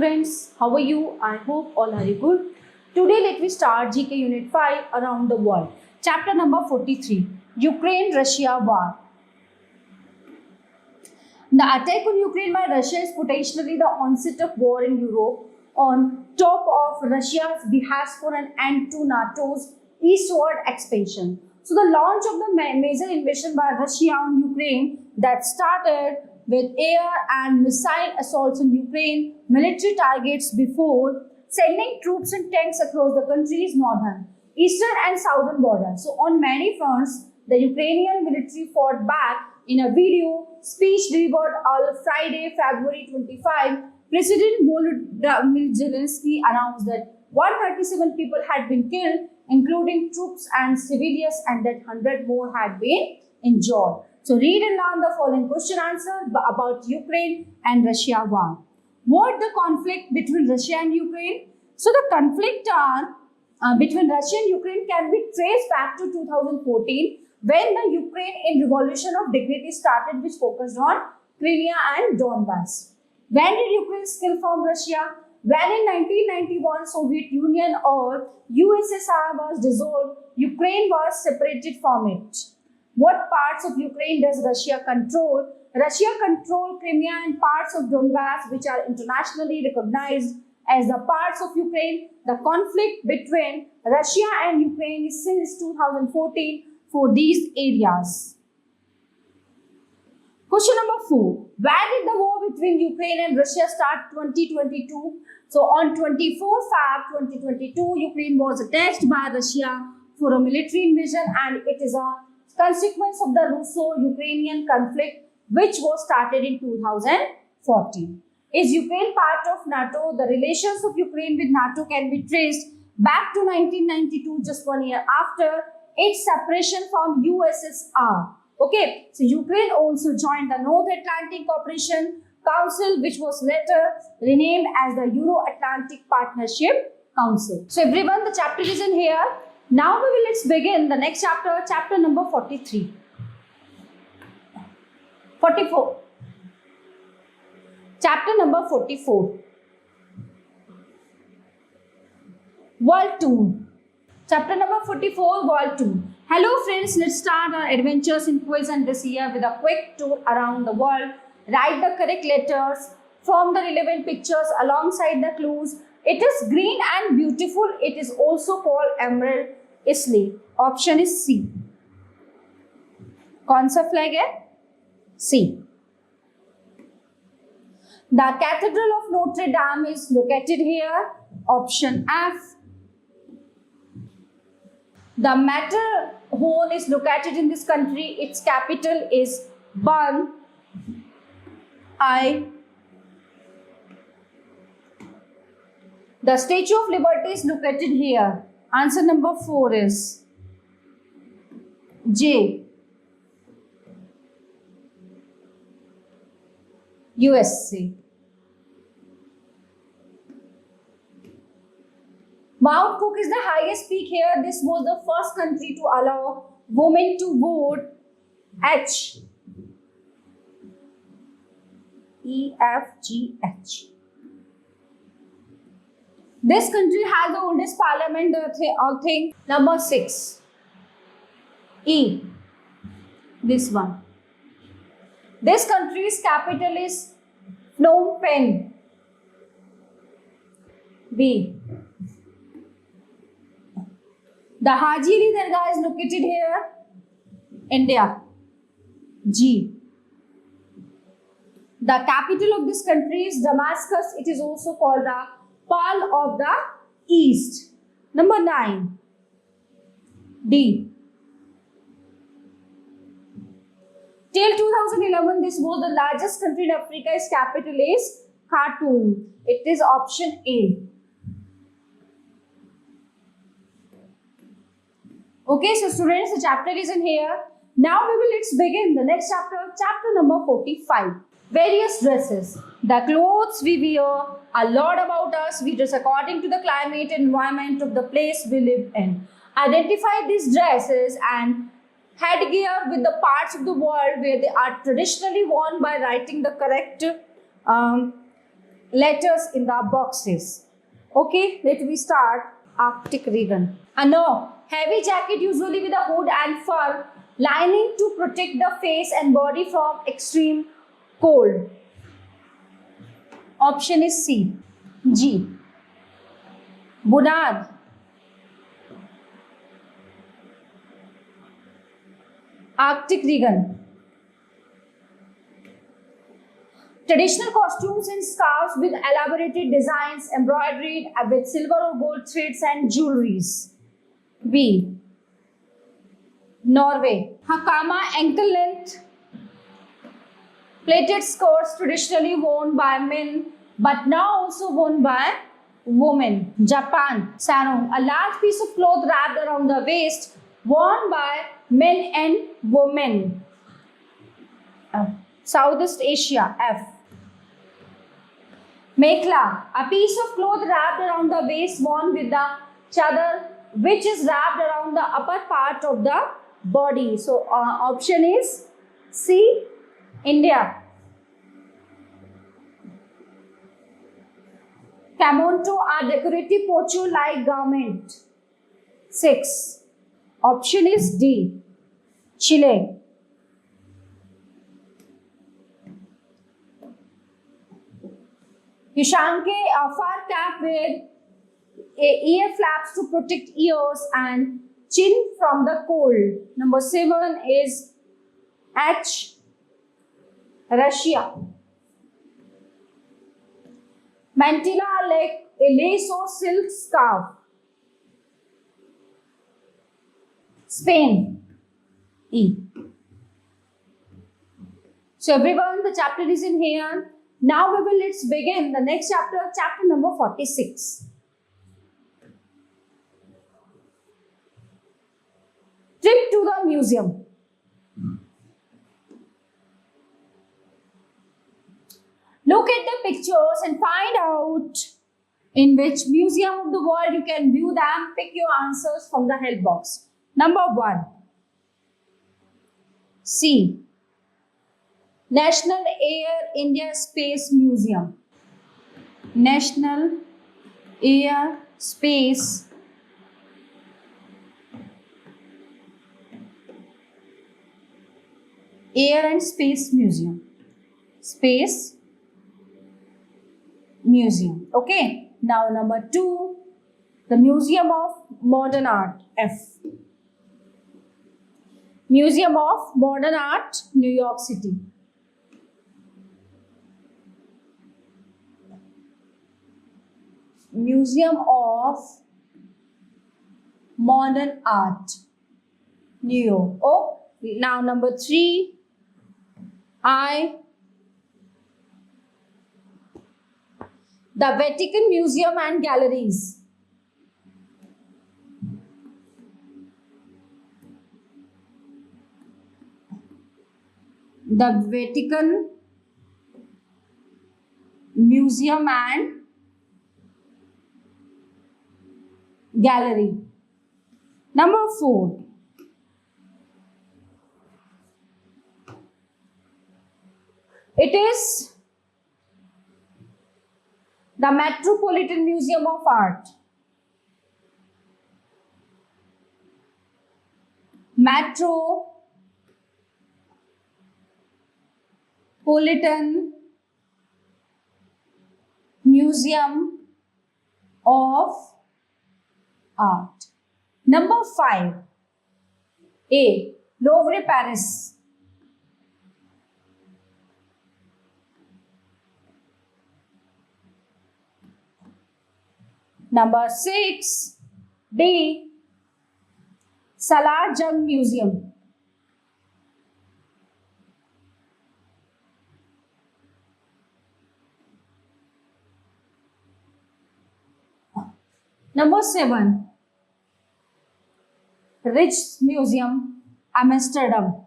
friends, how are you? I hope all are good. Today let me start GK Unit 5 Around the World. Chapter number 43, Ukraine-Russia War. The attack on Ukraine by Russia is potentially the onset of war in Europe on top of Russia's behest for an end to NATO's eastward expansion. So the launch of the major invasion by Russia on Ukraine that started with air and missile assaults on Ukraine military targets before sending troops and tanks across the country's northern, eastern and southern borders. So on many fronts, the Ukrainian military fought back. In a video speech delivered on Friday, February 25, President Volodymyr Zelensky announced that 137 people had been killed, including troops and civilians, and that 100 more had been injured. So read and learn the following question answer about Ukraine and Russia war. What the conflict between Russia and Ukraine? So the conflict between Russia and Ukraine can be traced back to 2014 when the Ukraine Revolution of Dignity started, which focused on Crimea and Donbass. When did Ukraine steal from Russia? When in 1991 Soviet Union or USSR was dissolved, Ukraine was separated from it. What parts of Ukraine does Russia control? Russia controls Crimea and parts of Donbass, which are internationally recognized as the parts of Ukraine. The conflict between Russia and Ukraine is since 2014 for these areas. Question number 4. Where did the war between Ukraine and Russia start 2022? So on 24 Feb 2022, Ukraine was attacked by Russia for a military invasion, and it is a consequence of the Russo-Ukrainian conflict which was started in 2014. Is Ukraine part of NATO? The relations of Ukraine with NATO can be traced back to 1992, just 1 year after its separation from USSR. Okay, so Ukraine also joined the North Atlantic Cooperation Council, which was later renamed as the Euro-Atlantic Partnership Council. So everyone, the chapter is in here. Now let's begin the next chapter, chapter number 43. 44. Chapter number 44. World Tour. Chapter number 44, World Tour. Hello friends, let's start our adventures in quiz and this year with a quick tour around the world. Write the correct letters from the relevant pictures alongside the clues. It is green and beautiful. It is also called Emerald Isle. Option is C. कौन सा flag है? C. The Cathedral of Notre Dame is located here. Option F. The Matterhorn is located in this country. Its capital is Bern. I. The Statue of Liberty is located here. Answer number 4 is J. USA. Mount Cook is the highest peak here. This was the first country to allow women to vote. H. E, F, G, H. This country has the oldest parliament, I think. Number 6. E. This one. This country's capital is Phnom Penh. B. The Haji Ali Dargah is located here, India. G. The capital of this country is Damascus. It is also called the Pearl of the East. Number 9. D. Till 2011, this was the largest country in Africa. Its capital is Khartoum. It is option A. Okay, so students, the chapter is in here. Now let's begin the next chapter, chapter number 45. Various dresses. The clothes we wear a lot about us. We dress according to the climate and environment of the place we live in. Identify these dresses and headgear with the parts of the world where they are traditionally worn by writing the correct letters in the boxes. Okay, let me start. Arctic region. No, heavy jacket usually with a hood and fur lining to protect the face and body from extreme cold. Option is C. G. Bunad. Arctic region. Traditional costumes and scarves with elaborated designs embroidered with silver or gold threads and jewelries. B. Norway. Hakama ankle length plaited skirts traditionally worn by men but now also worn by women. Japan. Sarong. A large piece of cloth wrapped around the waist worn by men and women. Southeast Asia. F. Mekla, a piece of cloth wrapped around the waist worn with the chadar, which is wrapped around the upper part of the body. So option is C. India. Kamonto, a decorative pocho-like garment. 6. Option is D. Chile. Yushanke, a fur cap with ear flaps to protect ears and chin from the cold. Number 7 is H. Russia. Mantilla, like a lace or silk scarf. Spain. E. So everyone, the chapter is in here. Now let's begin the next chapter, chapter number 46. Trip to the museum. Look at the pictures and find out in which museum of the world you can view them. Pick your answers from the help box. Number 1. C. National Air India Space Museum. National Air Space Air and Space Museum. Space Museum. Okay. Now number 2. The Museum of Modern Art. F. Museum of Modern Art, New York City. Museum of Modern Art, New York. Oh, now number 3. I. The Vatican Museum and Galleries. The Vatican Museum and Gallery. Number 4. It is the Metropolitan Museum of Art. Metropolitan Museum of Art. Number 5. A. Louvre, Paris. Number 6. D. Salar Jung Museum. Number 7. Rijksmuseum, Amsterdam.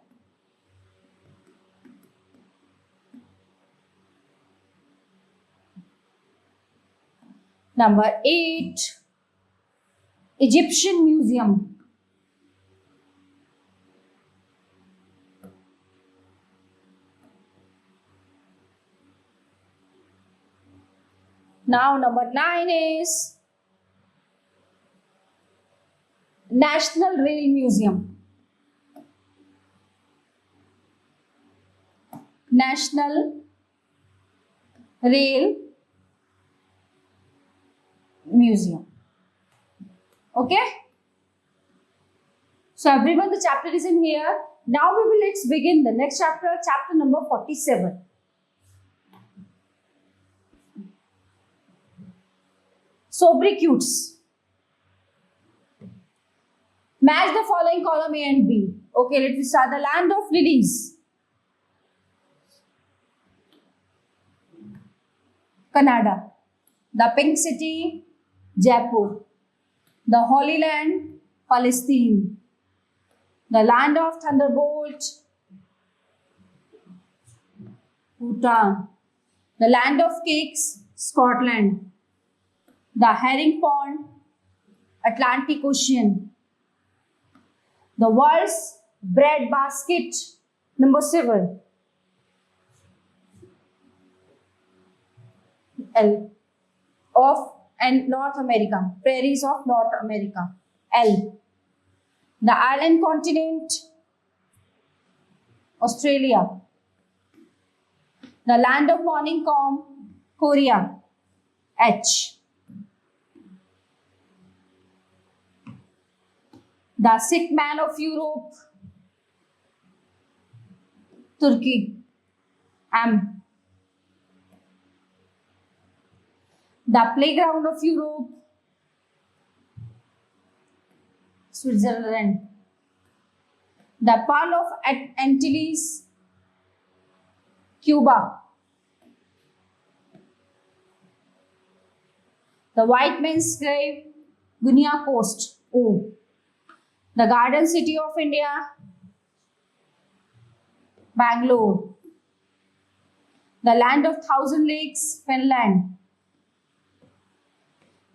Number 8. Egyptian Museum. Now number 9 is National Rail Museum. National Rail Museum. Okay. So everyone, the chapter is in here. Now let's begin the next chapter, chapter number 47. Sobriquets. Match the following column A and B. Okay, let me start. The land of lilies. Canada. The pink city, Jaipur. The Holy Land, Palestine. The land of thunderbolt, Bhutan. The land of cakes, Scotland. The herring pond, Atlantic Ocean. The world's bread basket, number 7. L of and North America, prairies of North America. L. The island continent, Australia. The land of morning calm, Korea. H. The sick man of Europe, Turkey. M. The playground of Europe, Switzerland. The Pearl of Antilles, Cuba. The White Man's Grave, Guinea Coast. O. The Garden City of India, Bangalore. The land of thousand lakes, Finland.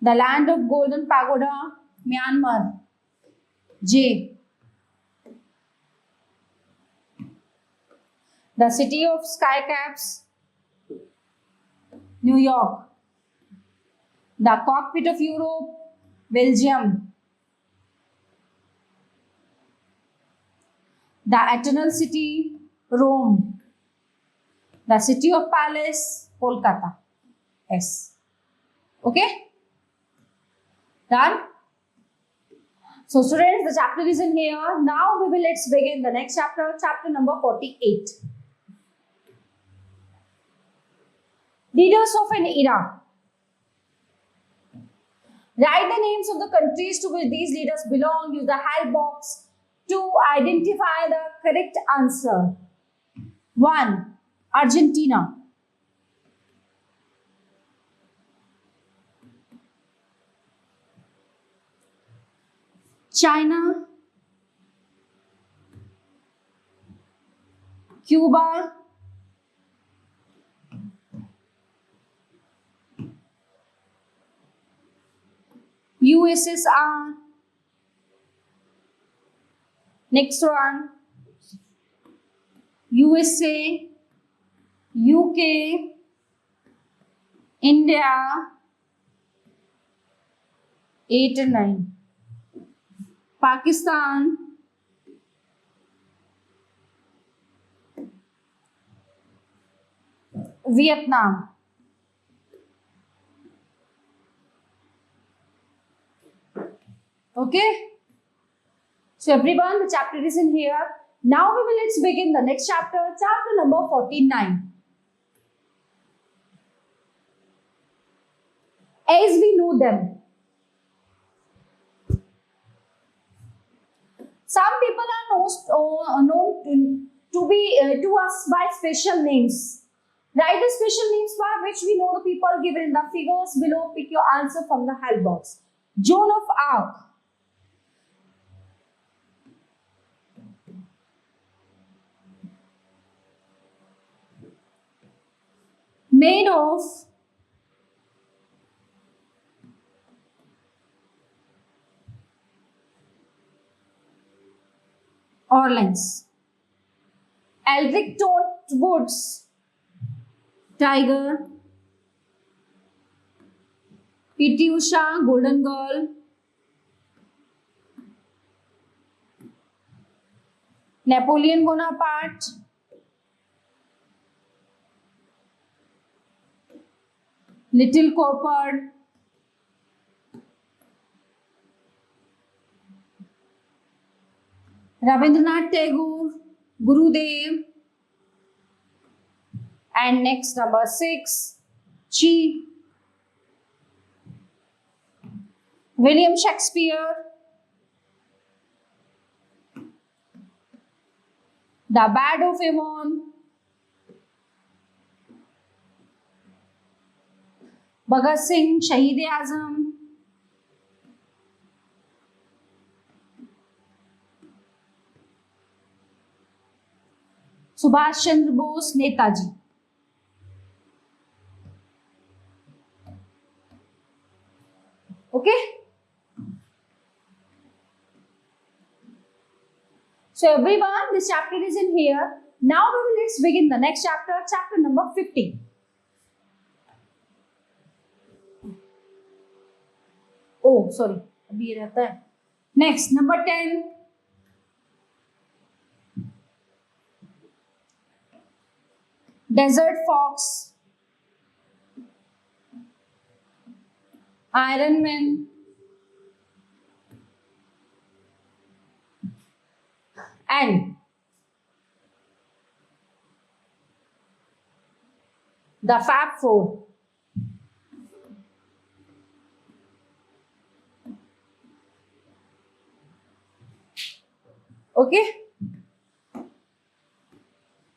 The land of golden pagoda, Myanmar. J. The city of skycaps, New York. The cockpit of Europe, Belgium. The eternal city, Rome. The city of palace, Kolkata. S. Okay? Done? So students, the chapter is in here. Now let's begin the next chapter, chapter number 48. Leaders of an era. Write the names of the countries to which these leaders belong. Use the help box to identify the correct answer. 1. Argentina. China. Cuba. USSR. Next one. USA. UK. India. 8 and 9. Pakistan. Vietnam. Okay. So everyone, the chapter is in here. Now let's begin the next chapter, chapter number 49. As we know them. Some people are known to us by special names. Write the special names by which we know the people given in the figures below. Pick your answer from the help box. Joan of Arc. Maid of Orleans. Eldrick Woods. Tiger. PT Usha, Golden Girl. Napoleon Bonaparte. Little Cowper. Rabindranath Tagore, Gurudev. And next, number 6, Chi. William Shakespeare. The Bard of Avon. Bhagat Singh, Shaheed-e-Azam. Subhash Chandra Bose, Netaji. Okay. So everyone, this chapter is in here. Now let's begin the next chapter, chapter number 50. Oh, sorry. अभी ये रहता है. Next, number 10. Desert Fox. Iron Man. And the Fab Four. Okay.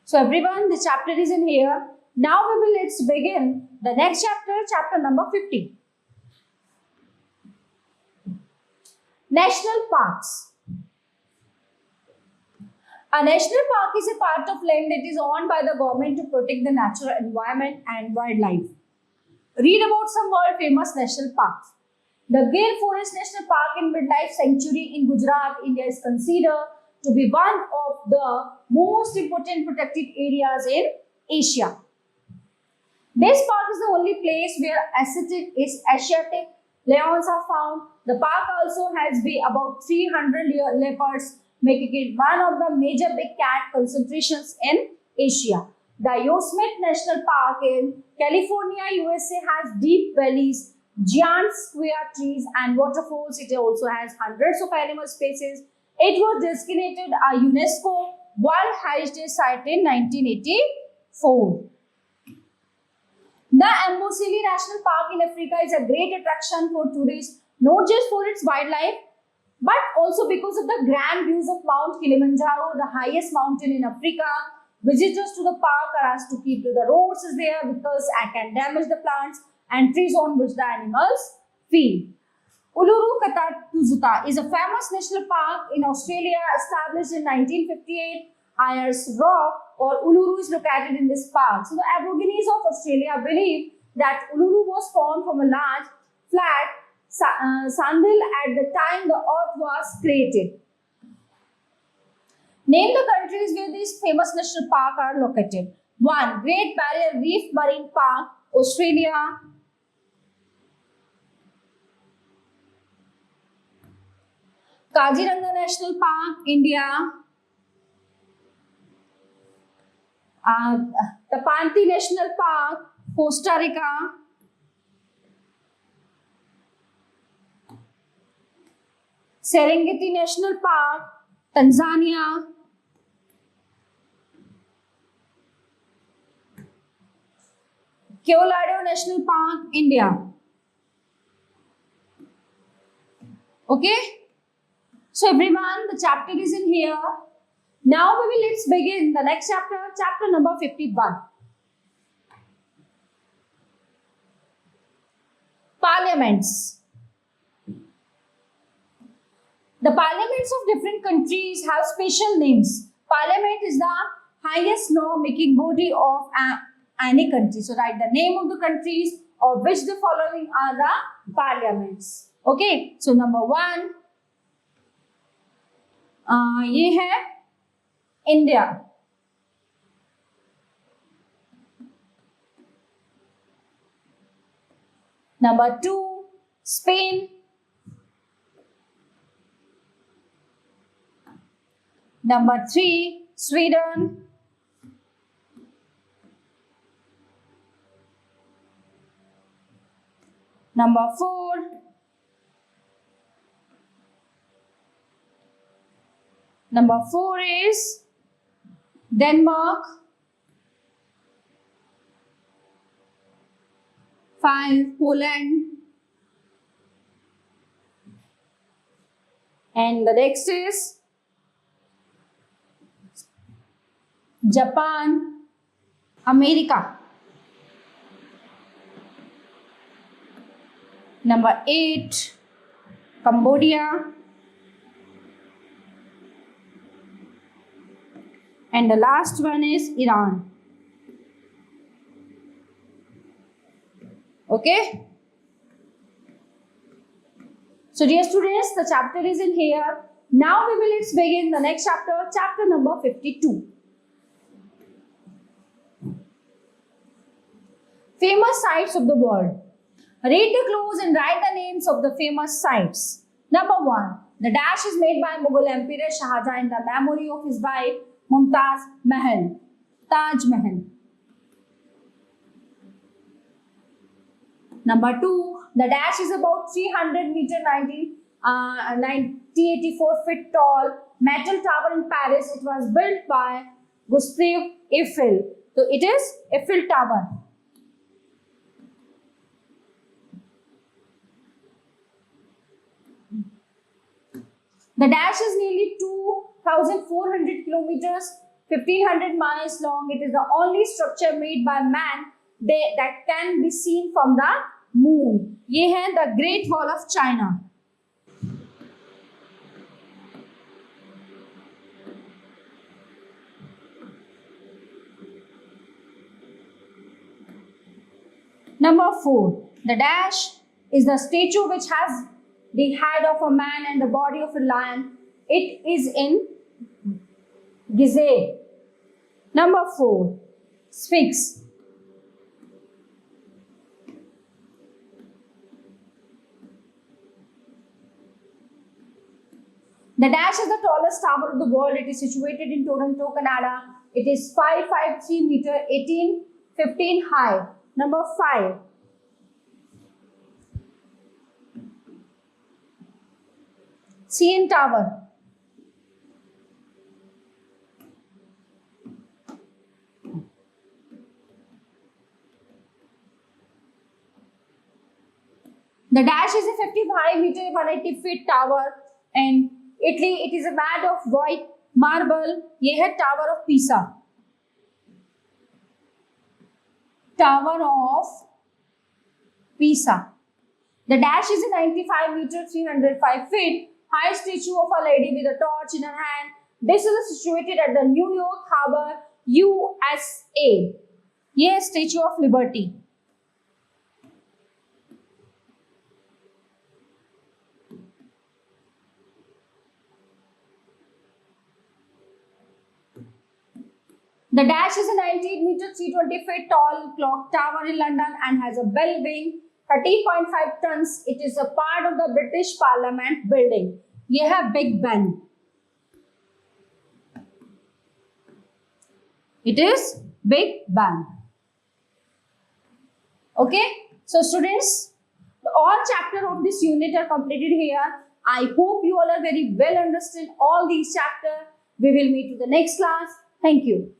So everyone, the chapter is in here. Now let's begin the next chapter, chapter number 50. National Parks. A national park is a part of land that is owned by the government to protect the natural environment and wildlife. Read about some world famous national parks. The Gir Forest National Park and Wildlife Sanctuary in Gujarat, India is considered to be one of the most important protected areas in Asia. This park is the only place where Asiatic lions are found. The park also has about 300 leopards, making it one of the major big cat concentrations in Asia. The Yosemite National Park in California, USA has deep valleys, giant square trees and waterfalls. It also has hundreds of animal species. It was designated a UNESCO World Heritage Site in 1984. The Amboseli National Park in Africa is a great attraction for tourists, not just for its wildlife, but also because of the grand views of Mount Kilimanjaro, the highest mountain in Africa. Visitors to the park are asked to keep to the roads there because it can damage the plants and trees on which the animals feed. Uluru Kata is a famous national park in Australia established in 1958. Ayers Rock or Uluru is located in this park. So the Aborigines of Australia believe that Uluru was formed from a large, flat sandhill at the time the earth was created. Name the countries where these famous national parks are located. 1. Great Barrier Reef Marine Park, Australia. Kaziranga National Park, India. Tapanti National Park, Costa Rica. Serengeti National Park, Tanzania. Keolado National Park, India. Okay. So everyone, the chapter is in here. Now let's begin the next chapter, chapter number 51. Parliaments. The parliaments of different countries have special names. Parliament is the highest law-making body of any country. So write the name of the countries of which the following are the parliaments. Okay. So number 1, ये है India. Number 2, Spain. Number 3, Sweden. Number 4, is Denmark. 5, Poland. And the next is Japan, America. Number 8, Cambodia. And the last one is Iran. Okay. So dear students, the chapter is in here. Now let's begin the next chapter, chapter number 52. Famous sites of the world. Read the clues and write the names of the famous sites. Number 1. The dash is made by Mughal Emperor Shah Jahan in the memory of his wife Mumtaz Mahal. Taj Mahal. Number 2. The dash is about 300 meter 84 feet tall metal tower in Paris. It was built by Gustave Eiffel. So it is Eiffel Tower. The dash is nearly 2,400 kilometers, 1,500 miles long. It is the only structure made by man that can be seen from the moon. ये है the Great Wall of China. Number 4. The dash is the statue which has the head of a man and the body of a lion. It is in Gizeh. Number 4. Sphinx. The dash is the tallest tower of the world. It is situated in Toronto, Canada. It is 553 meter, 1815 high. Number 5. CN Tower. The dash is a 55 meter, 180 feet tower and Italy. It is made of white marble. ये है Tower of Pisa. Tower of Pisa. The dash is a 95 meter, 305 feet high statue of a lady with a torch in her hand. This is situated at the New York Harbor, USA. ये है Statue of Liberty. The dash is a 98 meter, 320 feet tall clock tower in London and has a bell wing, 13.5 tons. It is a part of the British Parliament building. ये है Big Ben. It is Big Ben. Okay. So students, all chapter of this unit are completed here. I hope you all are very well understand all these chapters. We will meet to the next class. Thank you.